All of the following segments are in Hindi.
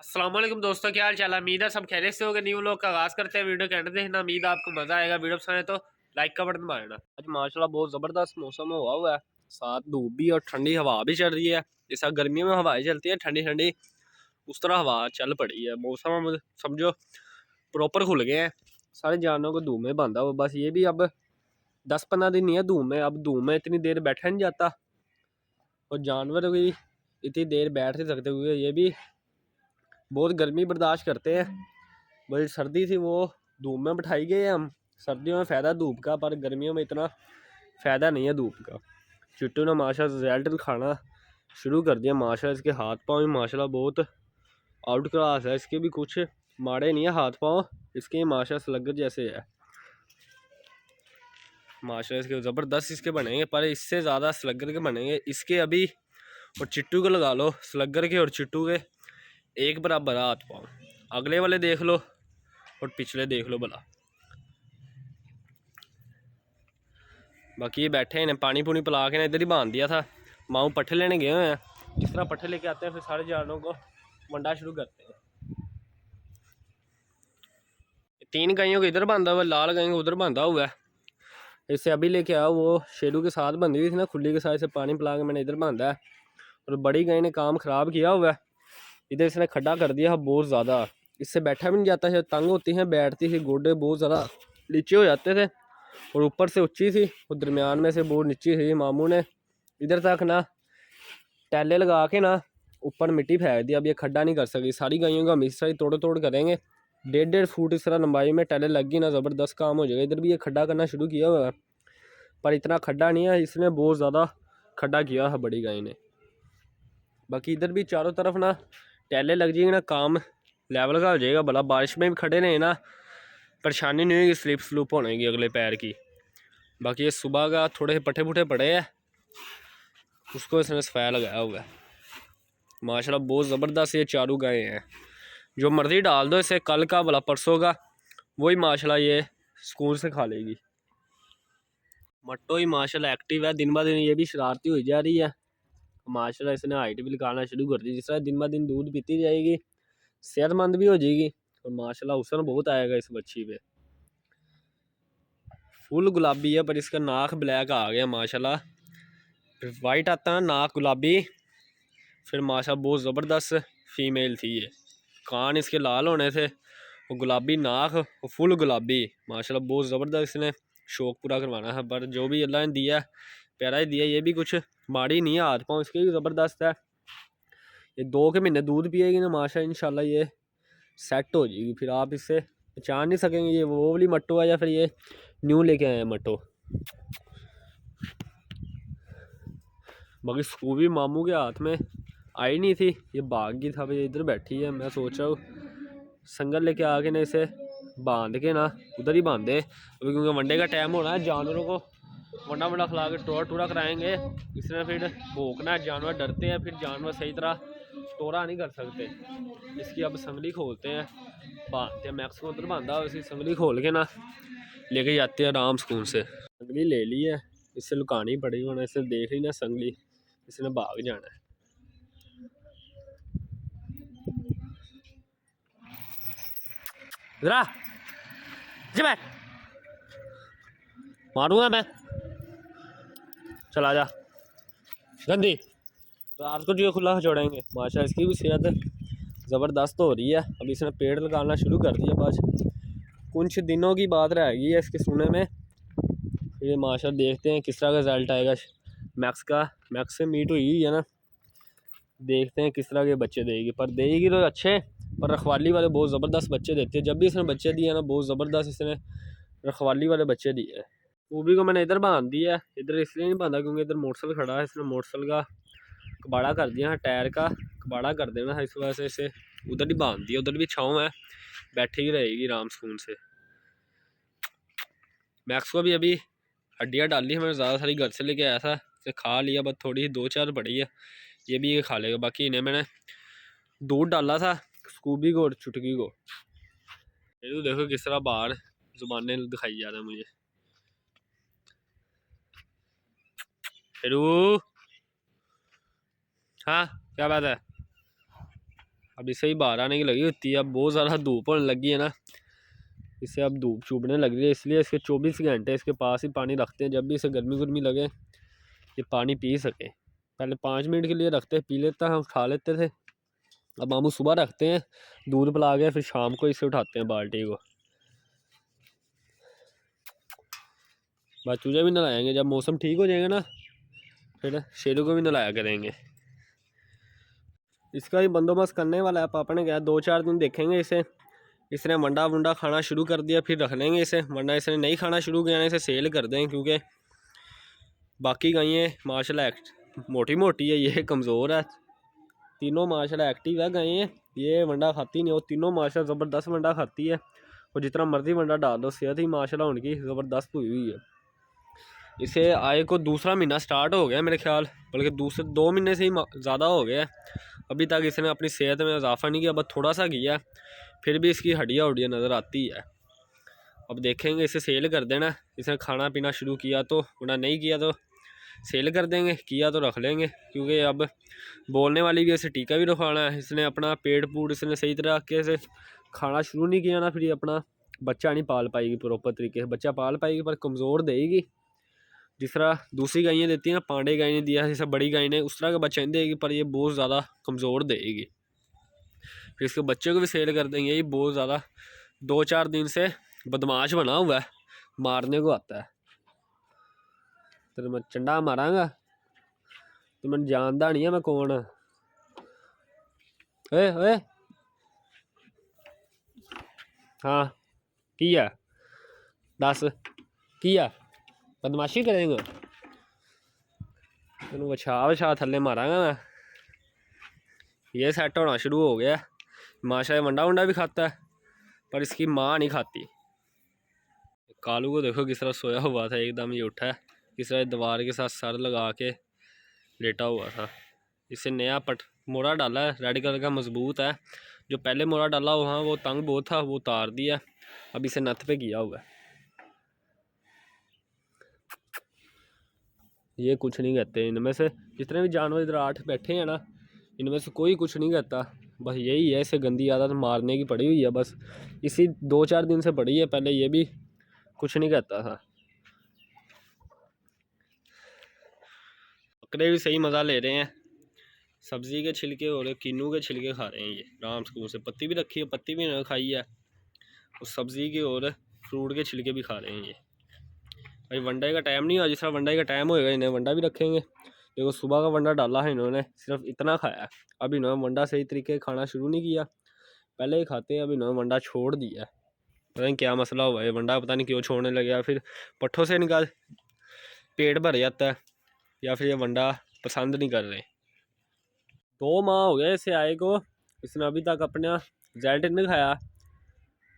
अस्सलाम वालेकुम दोस्तों, क्या हाल चाल है। उम्मीद है सब खैरियत से होगा। न्यू लोग का आगाज़ करते हैं। वीडियो के एंड देखना, उम्मीद है आपको मज़ा आएगा। वीडियो पसंद है तो लाइक का बटन दबाना। आज माशाल्लाह बहुत ज़बरदस्त मौसम हुआ है, साथ धूप भी और ठंडी हवा भी चल रही है। जैसा गर्मियों में हवाएं चलती है ठंडी ठंडी, उस तरह हवा चल पड़ी है। मौसम समझो प्रॉपर खुल गए हैं। सारे जानवरों को धूप में बांधा हुआ, बस ये भी अब 10-15 दिन नहीं है धूप में। अब धूप में इतनी देर बैठा नहीं जाता और जानवर भी इतनी देर बैठ नहीं सकते, हुए ये भी बहुत गर्मी बर्दाश्त करते हैं। बड़ी सर्दी थी वो धूप में बिठाई गए हम। सर्दियों में फ़ायदा धूप का, पर गर्मियों में इतना फ़ायदा नहीं है धूप का। चिट्टू ने माशाल्लाह रिजल्ट खाना शुरू कर दिया। माशाल्लाह इसके हाथ पाँव भी माशाल्लाह बहुत आउट क्लास है। इसके भी कुछ माड़े नहीं है हाथ पाँव, इसके माशाल्लाह स्लगर जैसे है। माशाल्लाह इसके ज़बरदस्त इसके बनेंगे, पर इससे ज़्यादा स्लगर के बनेंगे इसके अभी। और चिट्टू को लगा लो, स्लगर के और चिट्टू के एक बराबर हाथ पाँव। अगले वाले देख लो और पिछले देख लो भला। बाकी ये बैठे हैं, पानी पूनी पिला के ना इधर ही बांध दिया था। माऊ पट्ठे लेने गए हुए हैं। जिस तरह पट्ठे लेके आते हैं फिर सारे जानवरों को वंडा शुरू करते हैं। 3 गायों को इधर बांधा हुआ, लाल गायों को उधर बांधा हुआ है। इसे अभी लेके आया, वो शेरू के साथ बंधी हुई थी ना खुली के साथ, इसे पानी पिला के मैंने इधर बांधा है। और बड़ी गाय ने काम ख़राब किया हुआ है, इधर इसने खड्डा कर दिया है बहुत ज़्यादा। इससे बैठा भी नहीं जाता है, तंग होती हैं, बैठती थी, गोडे बहुत ज़्यादा नीचे हो जाते थे। और ऊपर से ऊंची थी और दरमियान में से बहुत नीची थी। मामू ने इधर तक ना टैले लगा के ना ऊपर मिट्टी फेंक दी। अब ये खड्डा नहीं कर सकी। सारी गायों का हम इस तरह तोड़ तोड़ करेंगे। 1.5 फुट इस तरह लंबाई में टैले लगी ना, ज़बरदस्त काम हो जाएगा। इधर भी ये खड्डा करना शुरू किया हुआ है, पर इतना खड्डा नहीं है, इसने बहुत ज़्यादा खड्डा किया है बड़ी गाय ने। बाकी इधर भी चारों तरफ ना टैले लग जाएंगे ना, काम लेवल का हो जाएगा। भला बारिश में भी खड़े रहे ना, परेशानी नहीं होगी स्लिप स्लूप होने की अगले पैर की। बाकी ये सुबह का थोड़े से पट्ठे पुट्ठे पड़े हैं, उसको इसने सफाया लगाया हुआ है। माशाल्लाह बहुत ज़बरदस्त ये चारों गाय हैं। जो मर्ज़ी डाल दो इसे, कल का भला परसों का, वही माशाल्लाह ये स्कूल से खा लेगी। मट्टो ही माशाल्लाह एक्टिव है, दिन ब दिन ये भी शरारती हुई जा रही है। माशाल्लाह इसने हाइट भी निकालना शुरू कर दी। जिस तरह दिन ब दिन दूध पीती जाएगी, सेहतमंद भी हो जाएगी। और माशाल्लाह हुस्न बहुत आएगा इस बच्ची पे। फुल गुलाबी है, पर इसका नाक ब्लैक आ गया माशाल्लाह। फिर वाइट आता है नाक गुलाबी। फिर माशाल्लाह बहुत ज़बरदस्त फीमेल थी ये। कान इसके लाल होने थे और गुलाबी नाक और फुल गुलाबी। माशाल्लाह बहुत ज़बरदस्त इसने शौक़ पूरा करवाना है। पर जो भी अल्लाह ने दिया प्यारा ही दिया। ये भी कुछ माड़ी नहीं है, हाथ पाँव इसके भी ज़बरदस्त है। ये 2 के महीने दूध पिएगी ना माशाल्लाह, इंशाल्लाह ये सेट हो जाएगी। फिर आप इससे पहचान नहीं सकेंगे ये वो वाली मट्टो है या फिर ये न्यू लेके आए हैं मट्टो। बाकी स्कूबी मामू के हाथ में आई नहीं थी, ये भाग गई था। भाई इधर बैठी है, मैं सोच रहा हूँ संगल लेके आके ना इसे बांध के ना उधर ही बांधे अभी, क्योंकि वनडे का टाइम होना है। जानवरों को वंडा वंडा खिला के टोरा टूरा कराएंगे। इसने फिर भोंकना है, जानवर डरते हैं, फिर जानवर सही तरह टोरा नहीं कर सकते। इसकी अब संगली खोलते हैं, बांधते हैं। मैक्स को उधर बांधा, इसी संगली खोल के ना लेके जाते हैं आराम सुकून से। संगली ले ली है, इससे लुकानी पड़ेगी, वरना इसे देख ली ना संगली, इसने भाग जाना है। इधर बैठ, मारूंगा मैं, चला जा गंदी। रात को जो खुला छोड़ेंगे। माशा इसकी भी सेहत ज़बरदस्त हो रही है। अभी इसने पेड़ लगाना शुरू कर दिया, बस कुछ दिनों की बात रहेगी है इसके सोने में। ये माशा देखते हैं किस तरह का रिजल्ट आएगा। मैक्स से मीट हुई है ना, देखते हैं किस तरह के बच्चे देगी। पर देगी तो अच्छे, पर रखवाली वाले बहुत ज़बरदस्त बच्चे देते हैं। जब भी इसने बच्चे दिए ना, बहुत ज़बरदस्त इसने रखवाली वाले बच्चे दिए हैं। ऊबी को मैंने इधर बांध दिया है। इधर इसलिए नहीं बांधा क्योंकि इधर मोटरसाइकिल खड़ा है, इसने मोटरसाइकिल का कबाड़ा कर दिया है, टायर का कबाड़ा कर देना है, इस वजह से इसे उधर ही बांध दिया। उधर भी छाँव है, बैठी ही रहेगी आराम सुकून से। मैक्स को भी अभी हड्डियाँ डाली है, मैंने ज़्यादा सारी घर से लेके आया था, इसे खा लिया, बस थोड़ी 2-4 पड़ी है, ये भी ये खा लेगा। बाकी इन्हें मैंने दूध डाला था स्कूबी को और चुटकी को। ये तो देखो किस तरह बाहर जुबानें दिखाई जा रहा है मुझे। हेरू, हाँ क्या बात है। अब इसे ही बाहर आने की लगी होती है। अब बहुत ज़्यादा धूप होने लगी है ना, इसे अब धूप चुभने लग रही है, इसलिए इसके 24 घंटे इसके पास ही पानी रखते हैं। जब भी इसे गर्मी गुर्मी लगे ये पानी पी सके। पहले 5 मिनट के लिए रखते, पी लेता है, उठा लेते थे। अब मामू सुबह रखते हैं दूध पिला के, फिर शाम को इसे उठाते हैं बाल्टी को। बस चूजे भी नहलाएंगे जब मौसम ठीक हो जाएगा ना, फिर शेरों को भी नहलाया करेंगे। इसका ही बंदोबस्त करने वाला है पापा ने कहा 2-4 दिन देखेंगे इसे। इसने मंडा वंडा खाना शुरू कर दिया फिर रख लेंगे इसे, वरना इसने नहीं खाना शुरू किया ना इसे सेल कर दें। क्योंकि बाकी गायें माशाल्लाह मोटी मोटी है, ये कमज़ोर है। तीनों माशाल्लाह एक्टिव है गायें, ये वंडा खाती नहीं, वो तीनों माशाल्लाह ज़बरदस्त वंडा खाती है। और जितना मर्जी वंडा डाल दो, सेहत ही माशाल्लाह उनकी ज़बरदस्त हुई हुई है। इसे आए को दूसरा महीना स्टार्ट हो गया मेरे ख्याल, बल्कि दूसरे 2 महीने से ही ज़्यादा हो गया। अभी तक इसने अपनी सेहत में इजाफा नहीं किया, बस थोड़ा सा किया, फिर भी इसकी हड्डियाँ उड्डियाँ नज़र आती है। अब देखेंगे इसे सेल कर देना, इसने खाना पीना शुरू किया तो, वरना नहीं किया तो सेल कर देंगे, किया तो रख लेंगे। क्योंकि अब बोलने वाली भी इसे टीका भी रखवाना है। इसने अपना पेट पूट इसने सही तरीके से खाना शुरू नहीं किया ना, फिर ये अपना बच्चा नहीं पाल पाएगी प्रॉपर तरीके से। बच्चा पाल पाएगी पर कमज़ोर देगी, जिस तरह दूसरी गायें देती हैं ना, पांडे गाय ने दिया जैसे बड़ी गाय ने, उस तरह का बच्चा नहीं देगी, पर ये बहुत ज़्यादा कमज़ोर देगी। फिर इसके बच्चे को भी सेल कर देंगे। ये बहुत ज़्यादा 2-4 दिन से बदमाश बना हुआ है, मारने को आता है। तेरे मैं चंडा मारांगा, तो मैं जानता नहीं है मैं कौन। ओए ओए हाँ की है, दस की है, बदमाशी करेंगे तेन बछा बछा थले मारांगा मैं। ये सेट होना शुरू हो गया। माशा वंडा वंडा भी खाता है, पर इसकी माँ नहीं खाती। कालू को देखो किस तरह सोया हुआ था, एकदम ये उठा है, किस तरह दीवार के साथ सर लगा के लेटा हुआ था। इसे नया मोड़ा डाला है, रेड कलर का, मजबूत है। जो पहले मोड़ा डाला वहाँ वो तंग बहुत था, वो उतार दिया, अब इसे नथ पे किया हुआ है। ये कुछ नहीं कहते इनमें से, जितने भी जानवर इधर 8 बैठे हैं ना, इनमें से कोई कुछ नहीं कहता। बस यही है, इसे गंदी आदत मारने की पड़ी हुई है, बस इसी 2-4 दिन से पड़ी है। पहले ये भी कुछ नहीं कहता था। बकरे भी सही मज़ा ले रहे हैं, सब्ज़ी के छिलके और किन्नू के छिलके खा रहे हैं। ये राम सुकून से पत्ती भी रखी है, पत्ती भी खाई है, और सब्ज़ी के और फ्रूट के छिलके भी खा रहे हैं। ये भाई वंडे का टाइम नहीं हुआ, जिस तरह वंडे का टाइम होएगा इन्हें वंडा भी रखेंगे। देखो सुबह का वंडा डाला है इन्होंने, सिर्फ इतना खाया। अब इन्होंने वंडा सही तरीके से खाना शुरू नहीं किया, पहले ही खाते हैं, अब इन्होंने वंडा छोड़ दिया। पता नहीं क्या मसला हुआ है, वंडा पता नहीं क्यों छोड़ने लगे, फिर पट्ठों से इनका पेट भर जाता है, या फिर ये वंडा पसंद नहीं कर रहे। 2 माह हो गए इसे आए को, इसने अभी तक अपना रिजल्ट नहीं खाया।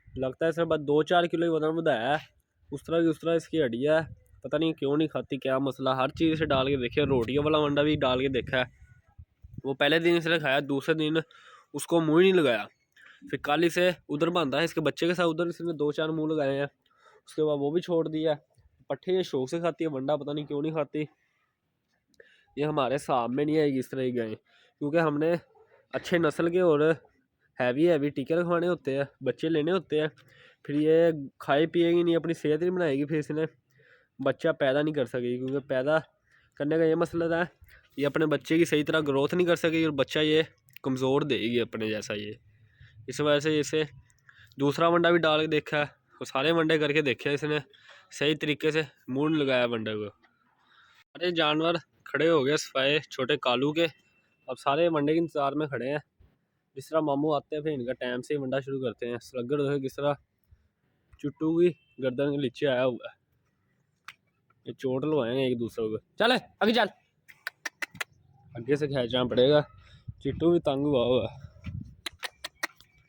लगता है सिर्फ 2-4 किलो ही वजन बढ़ाया है, उस तरह इसकी हड्डियाँ है। पता नहीं क्यों नहीं खाती, क्या मसला। हर चीज़ से डाल के देखिए, रोटियों वाला वंडा भी डाल के देखा है, वो पहले दिन इसने खाया, दूसरे दिन उसको मुँह ही नहीं लगाया। फिर कल इसे उधर बांधा है इसके बच्चे के साथ, उधर इसने 2-4 मुँह लगाए हैं, उसके बाद वो भी छोड़ दिया। पट्ठे ये शौक से खाती है, वंडा पता नहीं क्यों नहीं खाती। ये हमारे साहब में नहीं आएगी इस तरह की गाय, क्योंकि हमने अच्छे नस्ल के और हैवी टीके रखवाने होते हैं, बच्चे लेने होते हैं। फिर ये खाए पिएगी नहीं, अपनी सेहत नहीं बनाएगी, फिर इसने बच्चा पैदा नहीं कर सकेगी। क्योंकि पैदा करने का ये मसला है, ये अपने बच्चे की सही तरह ग्रोथ नहीं कर सकेगी, और बच्चा ये कमज़ोर देगी अपने जैसा। ये इस वजह से इसे दूसरा वंडा भी डाल के देखा है, और सारे वंडे करके देखे इसने, सही तरीके से मुँह नहीं लगाया वंडे को। सारे जानवर खड़े हो गए सफाए छोटे कालू के, अब सारे वंडे के इंतज़ार में खड़े हैं। जिस तरह मामू आते हैं फिर इनका टाइम से ही वंडा शुरू करते हैं। स्लगर देखो किस तरह चुट्टू की गर्दन के नीचे आया हुआ है, ये चोट लवाएंगे एक दूसरे को। चल आगे चल, आगे से खींचना पड़ेगा, चिट्टू भी तंग हुआ है।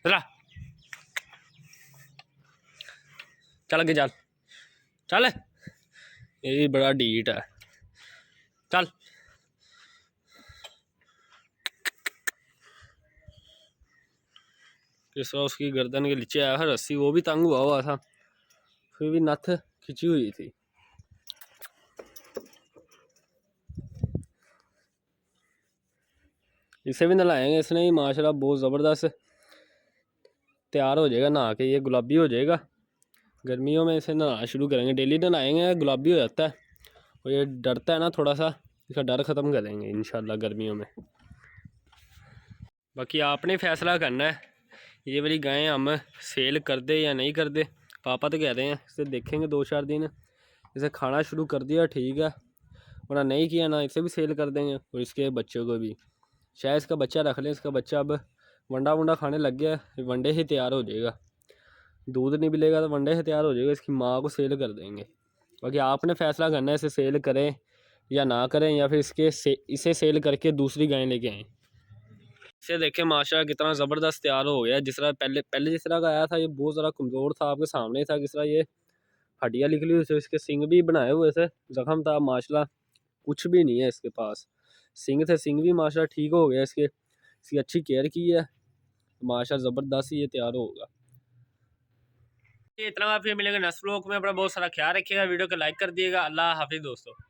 चला चल आगे चल, चल ये बड़ा डीट है, चल। किस तरह उसकी गर्दन के नीचे आया है रस्सी, वो भी तंग हुआ था, फिर भी नथ खिंची हुई थी। इसे भी नहलाएंगे, इसने ही माशाल्लाह बहुत ज़बरदस्त तैयार हो जाएगा नहा के, ये गुलाबी हो जाएगा। गर्मियों में इसे नहाना शुरू करेंगे, डेली नहाएंगे, गुलाबी हो जाता है और ये डरता है ना थोड़ा सा, इसका डर ख़त्म करेंगे इंशाल्लाह गर्मियों में। बाकी आपने फ़ैसला करना है ये वाली गायें हम सेल कर दे या नहीं कर दे। पापा तो कह रहे हैं इसे देखेंगे 2-4 दिन, इसे खाना शुरू कर दिया ठीक है, वरना नहीं किया ना इसे भी सेल कर देंगे और इसके बच्चों को भी। शायद इसका बच्चा रख लें, इसका बच्चा अब वंडा वंडा खाने लग गया है, वनडे ही तैयार हो जाएगा। दूध नहीं मिलेगा तो वनडे से तैयार हो जाएगा, इसकी माँ को सेल कर देंगे। बाकी आपने फ़ैसला करना है इसे सेल करें या ना करें, या फिर इसे सेल करके दूसरी गाय लेके आएँ। इसे देखें माशाल्लाह कितना ज़बरदस्त तैयार हो गया। जिस तरह पहले जिस तरह का आया था ये बहुत ज़्यादा कमज़ोर था, आपके सामने था किस तरह ये हड्डियाँ निकली हुई थी, इसके सिंग भी बनाए हुए थे, ज़ख्म था, माशाल्लाह कुछ भी नहीं है इसके पास। सिंग थे, सिंग भी माशाल्लाह ठीक हो गया इसके, इसकी अच्छी केयर की है, माशाल्लाह ज़बरदस्त ये तैयार होगा। इतना फिर मिलेगा नेक्स्ट व्लॉग में। अपना बहुत सारा ख्याल रखिएगा, वीडियो को लाइक कर दिएगा। अल्लाह हाफिज़ दोस्तों।